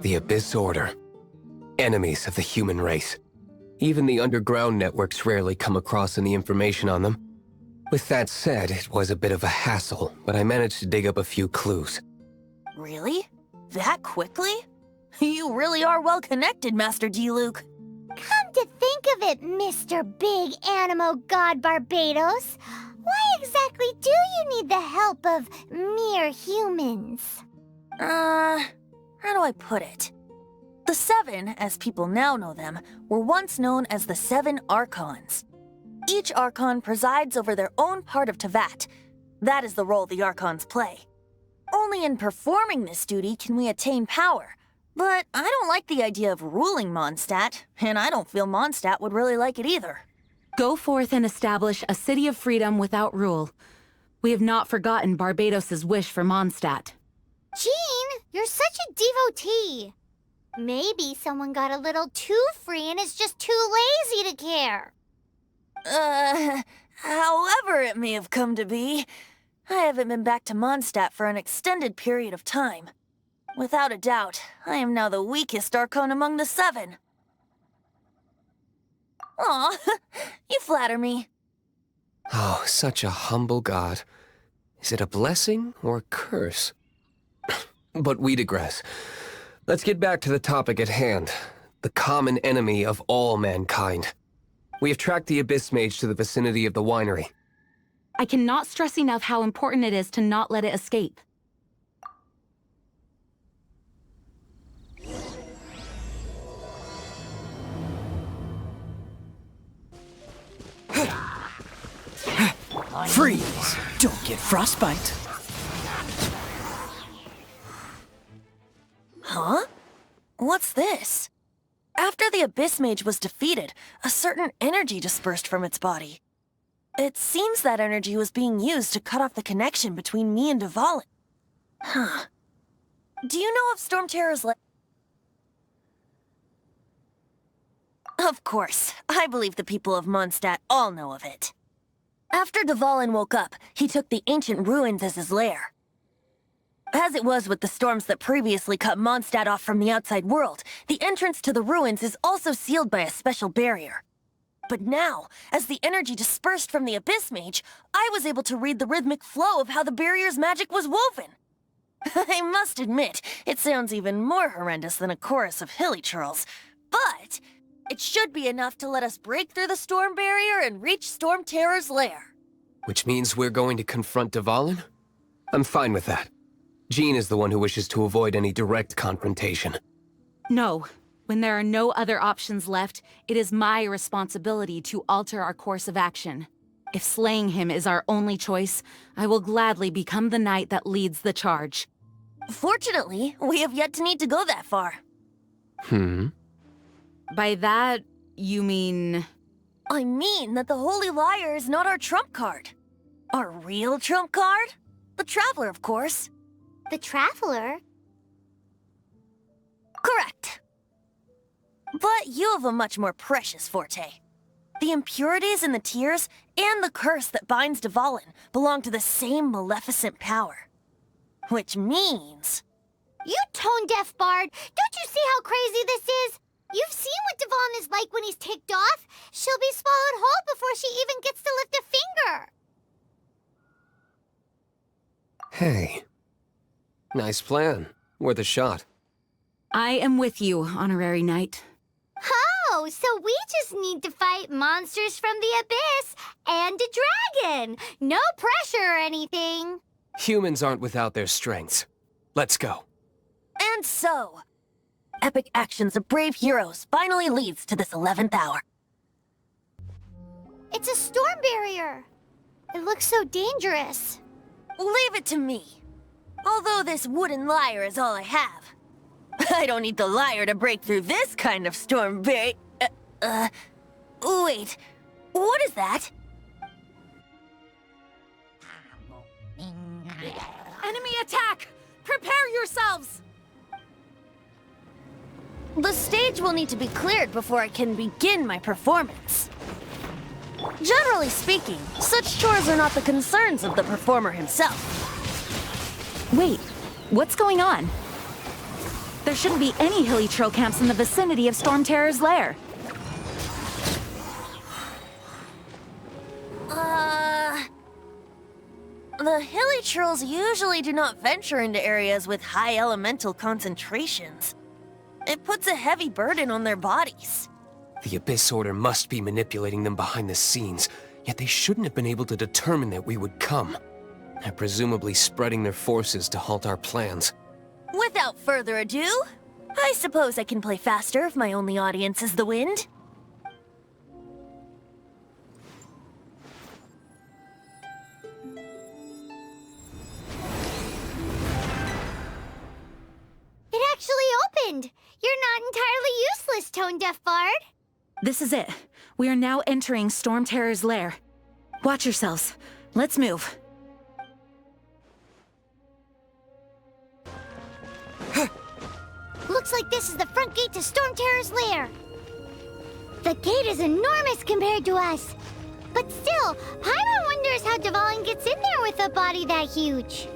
The Abyss Order. Enemies of the human race. Even the underground networks rarely come across any information on them. With that said, it was a bit of a hassle, but I managed to dig up a few clues. Really? That quickly? You really are well connected, Master D-Luke. Come to think of it, Mr. Big Animo God Barbados, why exactly do you need the help of mere humans? How do I put it? The Seven, as people now know them, were once known as the Seven Archons. Each Archon presides over their own part of Teyvat. That is the role the Archons play. Only in performing this duty can we attain power. But I don't like the idea of ruling Mondstadt, and I don't feel Mondstadt would really like it either. Go forth and establish a city of freedom without rule. We have not forgotten Barbados' wish for Mondstadt. Jean, you're such a devotee. Maybe someone got a little too free and is just too lazy to care. However it may have come to be, I haven't been back to Mondstadt for an extended period of time. Without a doubt, I am now the weakest Archon among the Seven. Aw, you flatter me. Oh, such a humble god. Is it a blessing or a curse? But we digress. Let's get back to the topic at hand. The common enemy of all mankind. We have tracked the Abyss Mage to the vicinity of the winery. I cannot stress enough how important it is to not let it escape. Freeze! Don't get frostbite. Huh? What's this? After the Abyss Mage was defeated, a certain energy dispersed from its body. It seems that energy was being used to cut off the connection between me and Dvalin. Huh. Do you know of Storm Terror's Of course. I believe the people of Mondstadt all know of it. After Dvalin woke up, he took the ancient ruins as his lair. As it was with the storms that previously cut Mondstadt off from the outside world, the entrance to the ruins is also sealed by a special barrier. But now, as the energy dispersed from the Abyss Mage, I was able to read the rhythmic flow of how the barrier's magic was woven. I must admit, it sounds even more horrendous than a chorus of hilly churls, but it should be enough to let us break through the storm barrier and reach Storm Terror's lair. Which means we're going to confront Dvalin? I'm fine with that. Jean is the one who wishes to avoid any direct confrontation. No. When there are no other options left, it is my responsibility to alter our course of action. If slaying him is our only choice, I will gladly become the knight that leads the charge. Fortunately, we have yet to need to go that far. By that, you mean... I mean that the Holy Liar is not our trump card. Our real trump card? The Traveler, of course. The Traveler? Correct. But you have a much more precious forte. The impurities in the tears and the curse that binds Dvalin belong to the same maleficent power. Which means... You tone-deaf bard! Don't you see how crazy this is? You've seen what Dvalin is like when he's ticked off. She'll be swallowed whole before she even gets to lift a finger. Hey. Nice plan. Worth a shot. I am with you, Honorary Knight. Oh, so we just need to fight monsters from the Abyss and a dragon. No pressure or anything. Humans aren't without their strengths. Let's go. And so, epic actions of brave heroes finally leads to this 11th hour. It's a storm barrier. It looks so dangerous. Leave it to me. Although this wooden lyre is all I have. I don't need the lyre to break through this kind of storm barrier. Wait. What is that? Enemy attack! Prepare yourselves! The stage will need to be cleared before I can begin my performance. Generally speaking, such chores are not the concerns of the performer himself. Wait, what's going on? There shouldn't be any hilly trail camps in the vicinity of Storm Terror's lair. The hilly trolls usually do not venture into areas with high elemental concentrations. It puts a heavy burden on their bodies. The Abyss Order must be manipulating them behind the scenes, yet they shouldn't have been able to determine that we would come. They're presumably spreading their forces to halt our plans. Without further ado, I suppose I can play faster if my only audience is the wind. It actually opened! You're not entirely useless, Tone Deaf Bard. This is it. We are now entering Storm Terror's lair. Watch yourselves. Let's move. Looks like this is the front gate to Storm Terror's lair. The gate is enormous compared to us. But still, Paimon wonders how Dvalin gets in there with a body that huge.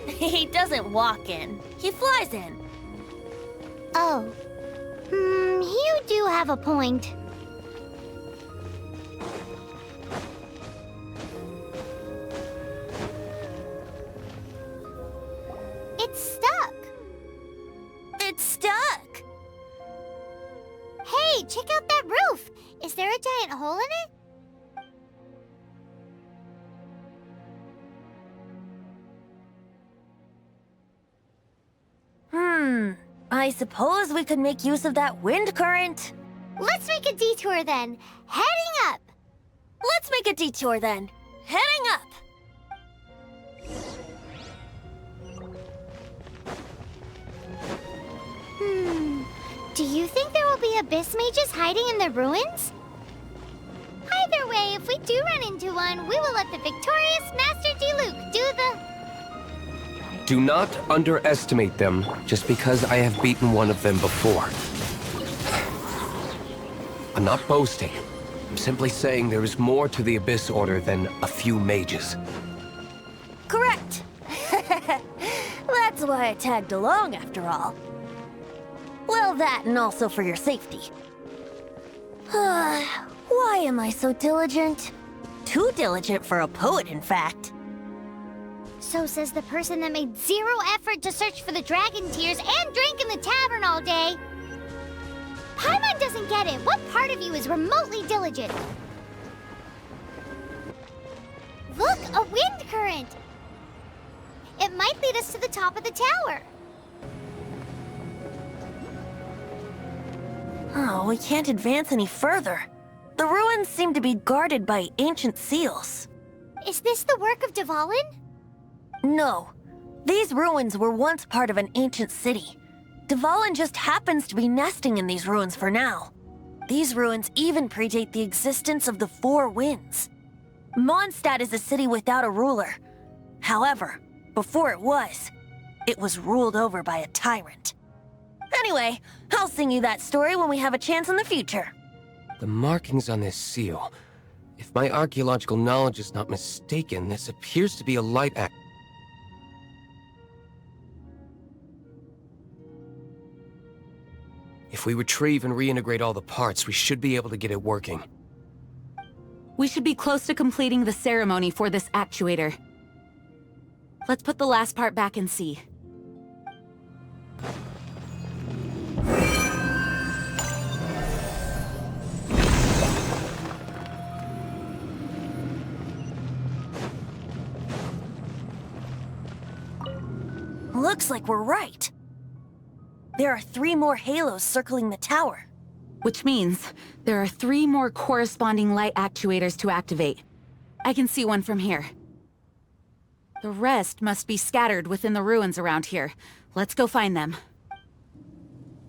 He doesn't walk in. He flies in. Oh. You do have a point. It's stuck. It's stuck. Hey, check out that roof. Is there a giant hole in it? I suppose we could make use of that wind current. Let's make a detour then. Heading up. Let's make a detour then. Heading up. Do you think there will be abyss mages hiding in the ruins? Either way, if we do run into one, we will let the victorious Master Diluc do the... Do not underestimate them just because I have beaten one of them before. I'm not boasting. I'm simply saying there is more to the Abyss Order than a few mages. Correct. That's why I tagged along after all. Well, that and also for your safety. Why am I so diligent? Too diligent for a poet, in fact. So says the person that made zero effort to search for the dragon tears and drank in the tavern all day. Paimon doesn't get it. What part of you is remotely diligent? Look, a wind current. It might lead us to the top of the tower. Oh, we can't advance any further. The ruins seem to be guarded by ancient seals. Is this the work of Dvalin? No. These ruins were once part of an ancient city. Dvalin just happens to be nesting in these ruins for now. These ruins even predate the existence of the Four Winds. Mondstadt is a city without a ruler. However, before it was ruled over by a tyrant. Anyway, I'll sing you that story when we have a chance in the future. The markings on this seal. If my archaeological knowledge is not mistaken, this appears to be a light act. If we retrieve and reintegrate all the parts, we should be able to get it working. We should be close to completing the ceremony for this actuator. Let's put the last part back and see. Looks like we're right. There are 3 more halos circling the tower. Which means there are 3 more corresponding light actuators to activate. I can see one from here. The rest must be scattered within the ruins around here. Let's go find them.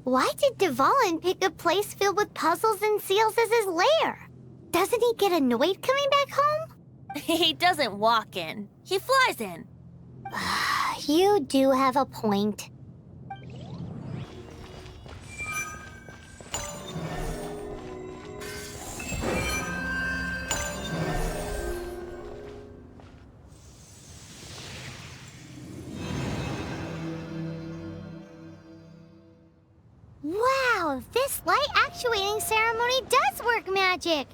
Why did Dvalin pick a place filled with puzzles and seals as his lair? Doesn't he get annoyed coming back home? He doesn't walk in. He flies in. You do have a point. this light actuating ceremony does work magic.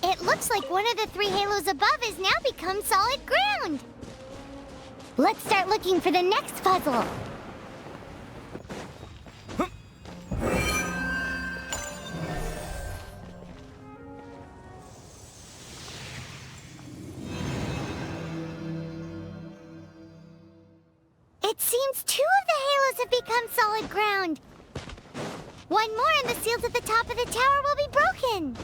It looks like one of the 3 halos above has now become solid ground. Let's start looking for the next puzzle. It seems 2 of the halos have become solid ground. One more and the seals at the top of the tower will be broken.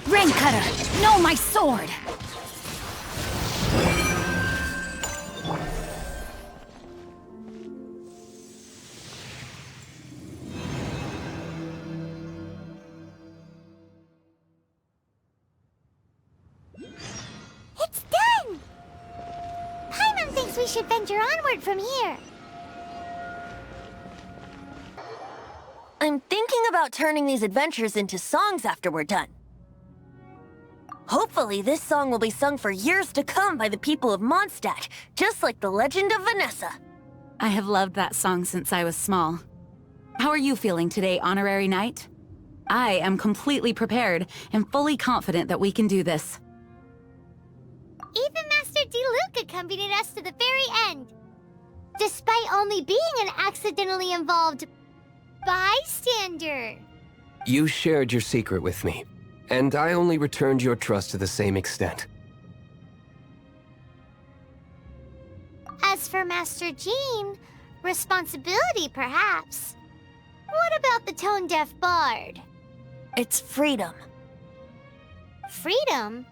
Rain Cutter, no, my sword! It's done! Paimon thinks we should venture onward from here. I'm thinking about turning these adventures into songs after we're done. Hopefully, this song will be sung for years to come by the people of Mondstadt, just like the legend of Vanessa. I have loved that song since I was small. How are you feeling today, Honorary Knight? I am completely prepared and fully confident that we can do this. Even Master Diluc accompanied us to the very end, despite only being an accidentally involved bystander. You shared your secret with me, and I only returned your trust to the same extent. As for Master Jean, responsibility perhaps. What about the tone-deaf bard? It's freedom. Freedom?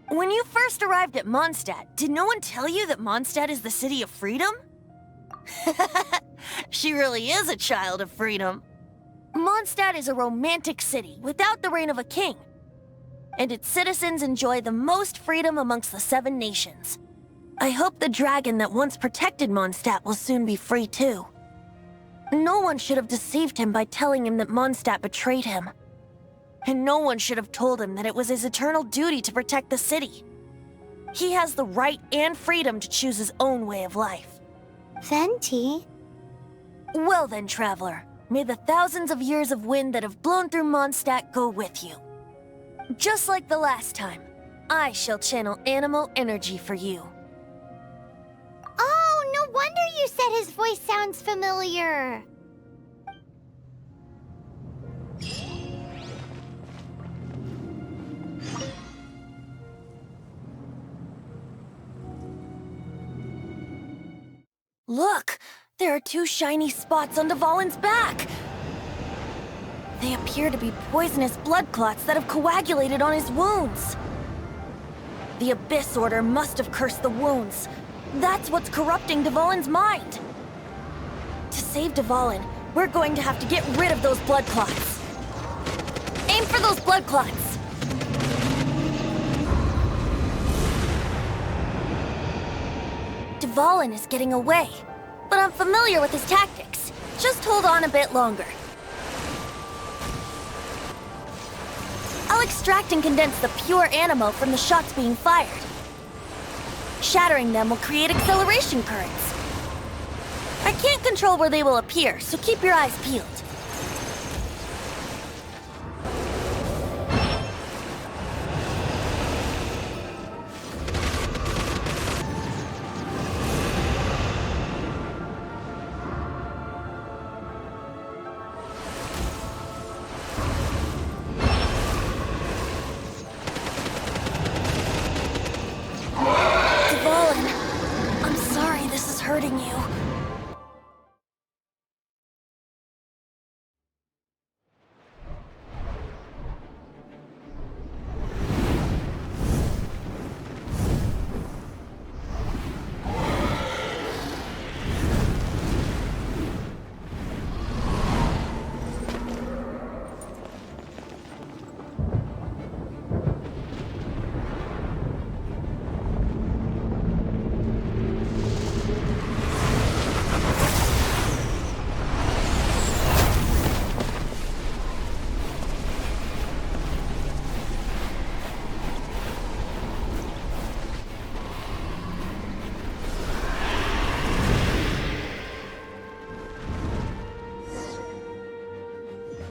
When you first arrived at Mondstadt, did no one tell you that Mondstadt is the city of freedom? She really is a child of freedom. Mondstadt is a romantic city without the reign of a king, and its citizens enjoy the most freedom amongst the 7 nations. I hope the dragon that once protected Mondstadt will soon be free too. No one should have deceived him by telling him that Mondstadt betrayed him. And no one should have told him that it was his eternal duty to protect the city. He has the right and freedom to choose his own way of life. Venti? Well then, traveler, may the thousands of years of wind that have blown through Mondstadt go with you. Just like the last time, I shall channel animal energy for you. Oh, no wonder you said his voice sounds familiar. Look! There are 2 shiny spots on Dvalin's back! They appear to be poisonous blood clots that have coagulated on his wounds. The Abyss Order must have cursed the wounds. That's what's corrupting Dvalin's mind. To save Dvalin, we're going to have to get rid of those blood clots. Aim for those blood clots! Dvalin is getting away, but I'm familiar with his tactics. Just hold on a bit longer. I'll extract and condense the pure animo from the shots being fired. Shattering them will create acceleration currents. I can't control where they will appear, so keep your eyes peeled. I'm sorry this is hurting you.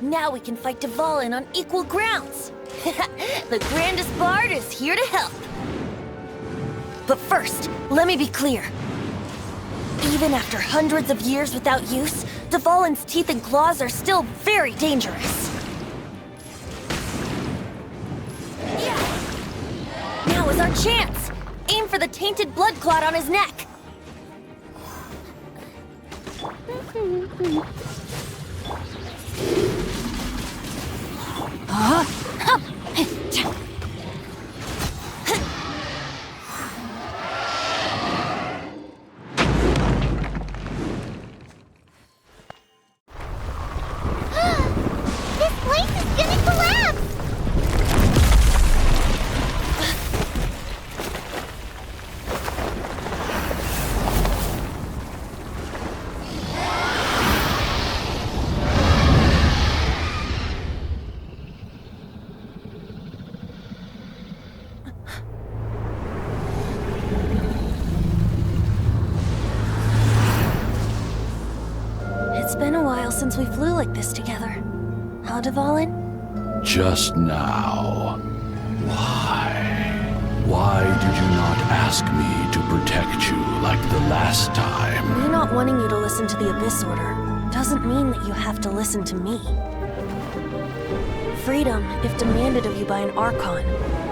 Now we can fight Dvalin on equal grounds. The grandest bard is here to help. But first, let me be clear. Even after hundreds of years without use, Dvalin's teeth and claws are still very dangerous. Now is our chance! Aim for the tainted blood clot on his neck! This place is gonna collapse! It's been a while since we flew like this together. Huh, Dvalin? Just now. Why? Why did you not ask me to protect you like the last time? Me not wanting you to listen to the Abyss Order doesn't mean that you have to listen to me. Freedom, if demanded of you by an Archon,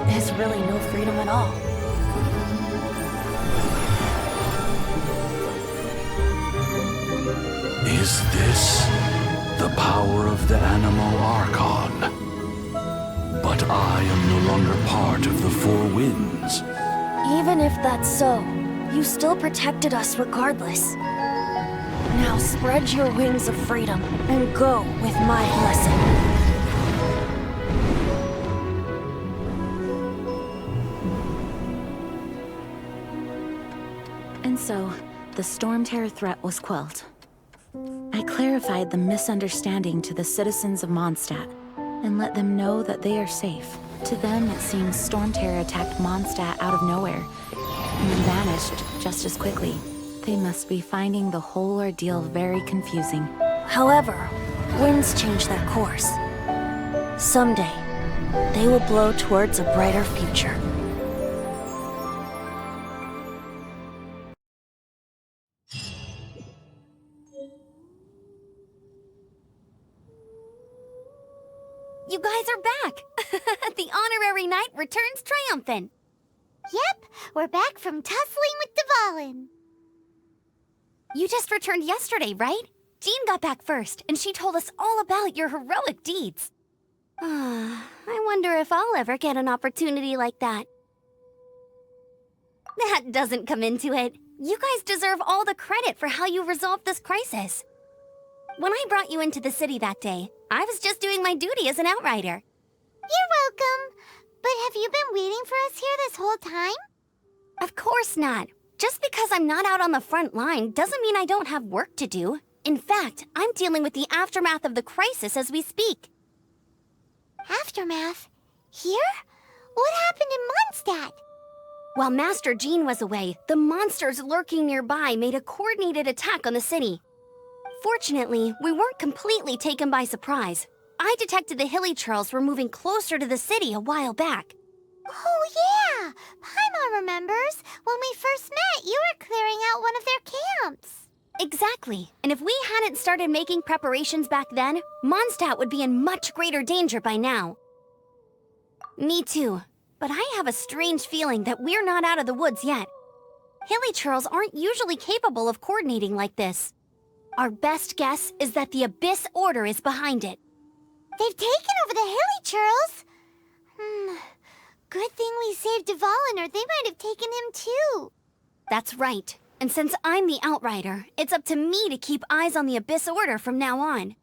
is really no freedom at all. Is this the power of the Animal Archon? But I am no longer part of the Four Winds. Even if that's so, you still protected us regardless. Now spread your wings of freedom and go with my blessing. And so, the Storm Terror threat was quelled. I clarified the misunderstanding to the citizens of Mondstadt and let them know that they are safe. To them, it seems Storm Terror attacked Mondstadt out of nowhere and then vanished just as quickly. They must be finding the whole ordeal very confusing. However, winds change their course. Someday, they will blow towards a brighter future. You guys are back! The honorary knight returns triumphant. Yep, we're back from tussling with Dvalin. You just returned yesterday, right? Jean got back first, and she told us all about your heroic deeds. I wonder if I'll ever get an opportunity like that. That doesn't come into it. You guys deserve all the credit for how you resolved this crisis. When I brought you into the city that day, I was just doing my duty as an outrider. You're welcome. But have you been waiting for us here this whole time? Of course not. Just because I'm not out on the front line doesn't mean I don't have work to do. In fact, I'm dealing with the aftermath of the crisis as we speak. Aftermath? Here? What happened in Mondstadt? While Master Jean was away, the monsters lurking nearby made a coordinated attack on the city. Fortunately, we weren't completely taken by surprise. I detected the Hilly Churls were moving closer to the city a while back. Oh yeah! Paimon remembers. When we first met, you were clearing out one of their camps. Exactly. And if we hadn't started making preparations back then, Mondstadt would be in much greater danger by now. Me too. But I have a strange feeling that we're not out of the woods yet. Hilly Churls aren't usually capable of coordinating like this. Our best guess is that the Abyss Order is behind it. They've taken over the Hilly Churls. Good thing we saved Dvalin, or they might have taken him too. That's right. And since I'm the Outrider, it's up to me to keep eyes on the Abyss Order from now on.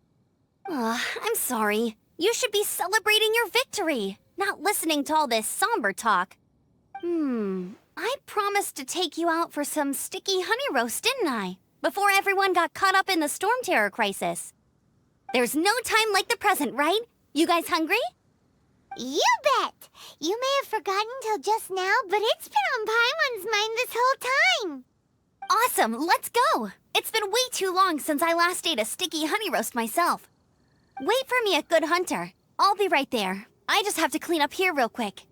I'm sorry. You should be celebrating your victory, not listening to all this somber talk. I promised to take you out for some sticky honey roast, didn't I? Before everyone got caught up in the Storm Terror crisis. There's no time like the present, right? You guys hungry? You bet! You may have forgotten till just now, but it's been on Paimon's mind this whole time. Awesome, let's go! It's been way too long since I last ate a sticky honey roast myself. Wait for me at Good Hunter. I'll be right there. I just have to clean up here real quick.